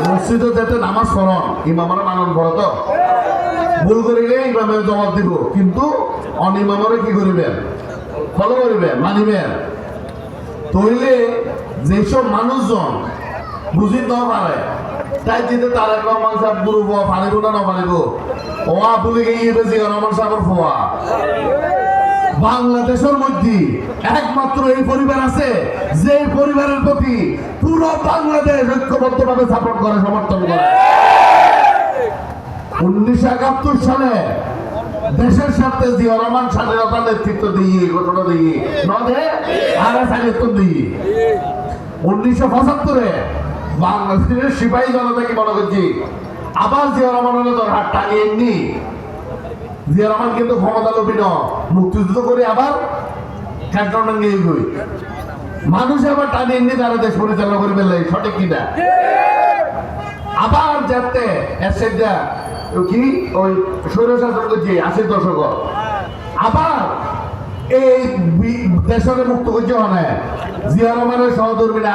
মসজিদে যেতে নামাজ পড়ন ইমামরা মানন পড়ে তো ভুল করিলে ইমামের জবাব দিব, কিন্তু অনিমামরে কি করিবেন? ফলো করিবেন, মানিবেন। তইলে যেসব মানুষজন বুঝি ন পারে তাই যেতে তারেক রহমান সাহেব গুরু পারিব না নপারিব ওয়া বলে গিয়ে জিয়া রহমান সাহেবের ফোয়া। বাংলাদেশের মধ্যে একমাত্র এই পরিবার আছে যে পরিবারের প্রতি পুরো বাংলাদেশ ঐক্যবদ্ধভাবে সাপোর্ট করে, সমর্থন করে। 1971 সালে দেশের স্বার্থে জিয়া রহমান স্বাধীনতার নেতৃত্ব দিয়ে ঘটনা দিয়ে নদে আর স্বাধীনতা দিয়ে 1975 বাংলাদেশের সিপাহী জনতাকে মনে করছি আবার জিয়া রহমানের তোর হাত টানিয়ে এমনি। জিয়া রহমান কিন্তু ক্ষমতা লোভী ন, মুক্তিযুদ্ধ করে আবার ক্যান্টনমেন্টে গই মানুষ আবার টানিয়ে এমনি তারা দেশ পরিচালনা করে ফেললে, সঠিক কিনা? আবার যাতে এসেটা কি ওই স্বৈরশাসন করছে 80 দশক আবার এই দেশকে মুক্ত করছে হয় না জিয়া রহমানের সহধর্মীরা